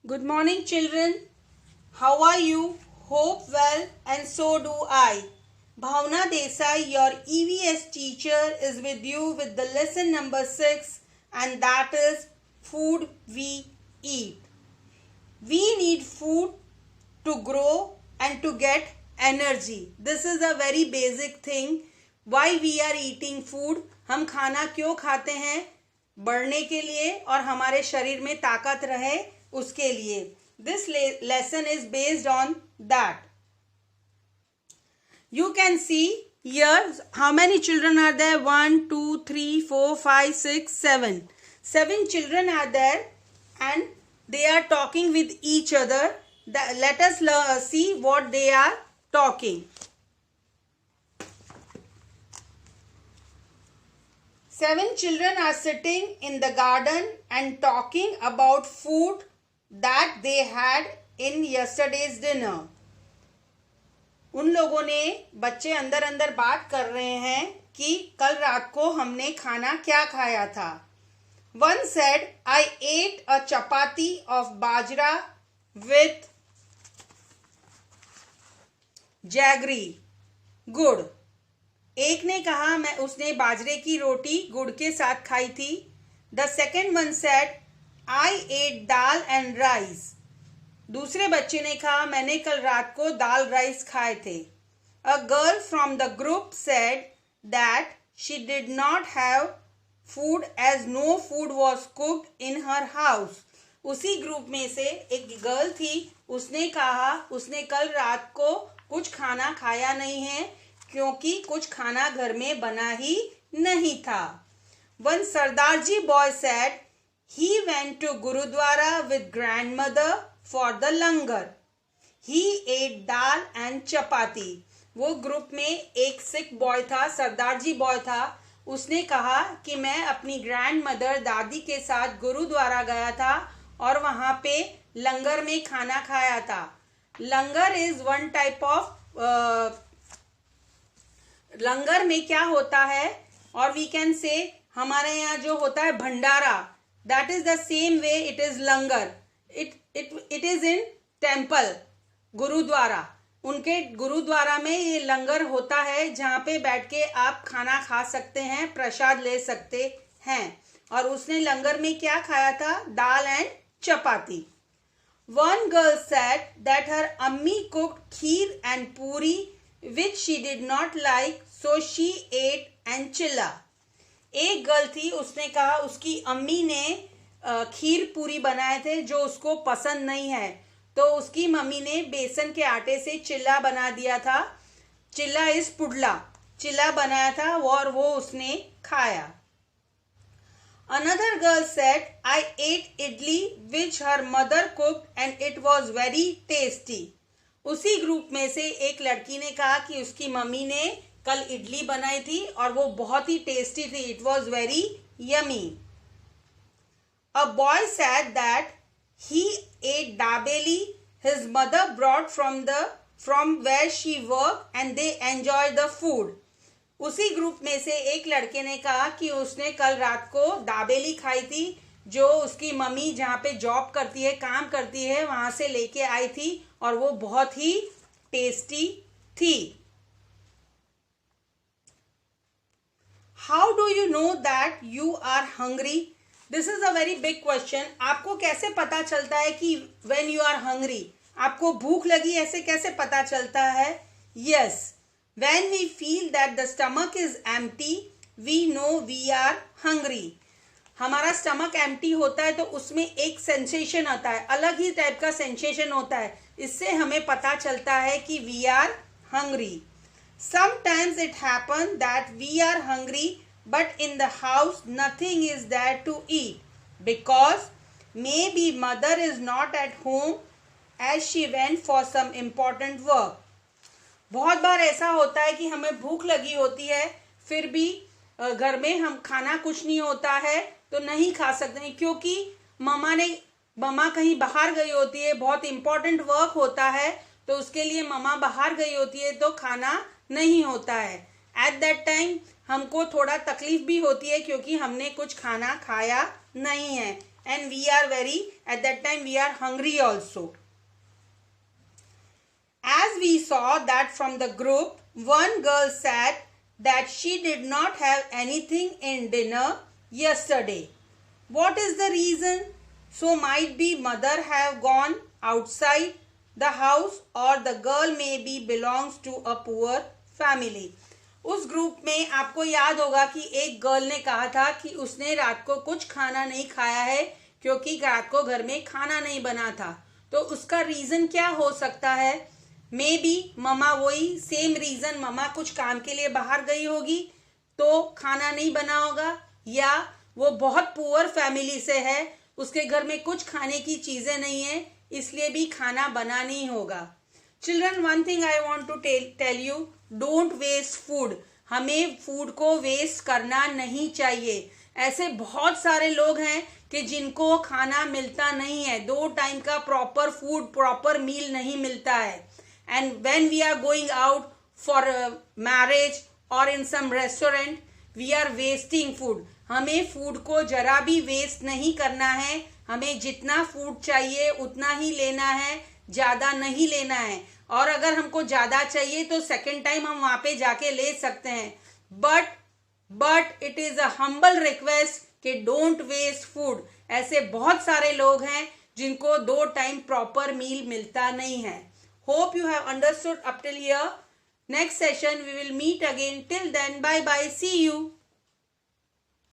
Good morning, children. How are you? Hope well, and so do I. Bhavna Desai, your EVS teacher, is with you with the lesson number 6, and that is food we eat. We need food to grow and to get energy. This is a very basic thing. Why we are eating food? हम खाना क्यों खाते हैं? बढ़ने के लिए और हमारे शरीर में ताकत रहे उसके लिए. This lesson is based on that. You can see here how many children are there? 1, 2, 3, 4, 5, 6, 7. 7 children are there and they are talking with each other. Let us see what they are talking. 7 children are sitting in the garden and talking about food that they had in yesterday's dinner. उन लोगों ने बच्चे अंदर अंदर बात कर रहे हैं कि कल रात को हमने खाना क्या खाया था. One said, I ate a chapati of bajra with jaggery, गुड़. एक ने कहा उसने बाजरे की रोटी गुड़ के साथ खाई थी. The second one said, I ate dal and rice. दूसरे बच्चे ने कहा मैंने कल रात को दाल राइस खाए थे. A girl from the group said that she did not have food as no food was cooked in her house. उसी ग्रुप में से एक गर्ल थी, उसने कहा उसने कल रात को कुछ खाना खाया नहीं है क्योंकि कुछ खाना घर में बना ही नहीं था. One Sardarji boy said he went to Gurudwara with grandmother for the langar. He ate dal and chapati. वो ग्रुप में एक सिख बॉय था, सरदारजी बॉय था. उसने कहा कि मैं अपनी ग्रैंड मदर दादी के साथ गुरुद्वारा गया था और वहाँ पे लंगर में खाना खाया था. लंगर इज वन टाइप ऑफ लंगर में क्या होता है और वी कैन से हमारे यहाँ जो होता है bhandara, that is the same way it is langar. It is in temple, gurdwara. उनके गुरुद्वारा में ये लंगर होता है जहाँ पे बैठ के आप खाना खा सकते हैं, प्रसाद ले सकते हैं. और उसने लंगर में क्या खाया था? Dal and chapati. One girl said that her ammi cooked kheer and puri which she did not like, so she ate and chilla. एक गर्ल थी, उसने कहा उसकी अम्मी ने खीर पूरी बनाए थे जो उसको पसंद नहीं है, तो उसकी मम्मी ने बेसन के आटे से चिल्ला बना दिया था. चिल्ला इस पुडला, चिल्ला बनाया था और वो उसने खाया. Another girl said, I ate idli which her mother cooked and it was very tasty. उसी ग्रुप में से एक लड़की ने कहा कि उसकी मम्मी ने कल इडली बनाई थी और वो बहुत ही टेस्टी थी. It was very yummy. A boy said that he ate dabeli his mother brought from where she worked and they enjoyed the food. उसी ग्रुप में से एक लड़के ने कहा कि उसने कल रात को दाबेली खाई थी जो उसकी मम्मी जहाँ पे जॉब करती है, काम करती है, वहाँ से लेके आई थी और वो बहुत ही टेस्टी थी. How do you know that you are hungry? This is a very big question. आपको कैसे पता चलता है कि when you are hungry, आपको भूख लगी ऐसे कैसे पता चलता है? Yes. When we feel that the stomach is empty, we know we are hungry. हमारा स्टमक एम्प्टी होता है तो उसमें एक सेंसेशन आता है, अलग ही टाइप का सेंसेशन होता है. इससे हमें पता चलता है कि we are hungry. Sometimes it happens that we are hungry, but in the house nothing is there to eat because maybe mother is not at home as she went for some important work. बहुत बार ऐसा होता है कि हमें भूख लगी होती है, फिर भी घर में हम खाना कुछ नहीं होता है तो नहीं खा सकते क्योंकि मम्मा कहीं बाहर गई होती है, बहुत इम्पोर्टेंट वर्क होता है तो उसके लिए मम्मा बाहर गई होती है तो खाना नहीं होता है. एट दैट टाइम हमको थोड़ा तकलीफ भी होती है क्योंकि हमने कुछ खाना खाया नहीं है. and we are at that time we are hungry also. As we saw that from the group, one girl said that she did not have anything in dinner yesterday. What is the reason? So might be mother have gone outside the house or the girl may be belongs to a poor family. उस group में आपको याद होगा कि एक girl ने कहा था कि उसने रात को कुछ खाना नहीं खाया है क्योंकि रात को घर में खाना नहीं बना था. तो उसका रीजन क्या हो सकता है? मे बी ममा वही सेम रीजन, ममा कुछ काम के लिए बाहर गई होगी तो खाना नहीं बना होगा, या वो बहुत पुअर फैमिली से है, उसके घर में कुछ खाने की चीजें नहीं है इसलिए भी खाना बना नहीं होगा. Children, one thing I want to tell you, don't waste food. हमें फूड को वेस्ट करना नहीं चाहिए. ऐसे बहुत सारे लोग हैं कि जिनको खाना मिलता नहीं है, 2 टाइम का प्रॉपर फूड, प्रॉपर मील नहीं मिलता है. And when we are going out for marriage और in some restaurant, we are wasting food. हमें फूड को जरा भी वेस्ट नहीं करना है. हमें जितना फूड चाहिए उतना ही लेना है, ज्यादा नहीं लेना है. और अगर हमको ज्यादा चाहिए तो सेकेंड टाइम हम वहां पे जाके ले सकते हैं. But it is a humble request कि डोंट वेस्ट फूड. ऐसे बहुत सारे लोग हैं जिनको 2 टाइम प्रॉपर मील मिलता नहीं है. Hope you have understood up till here. Next session we will meet again. Till then, bye bye, see you.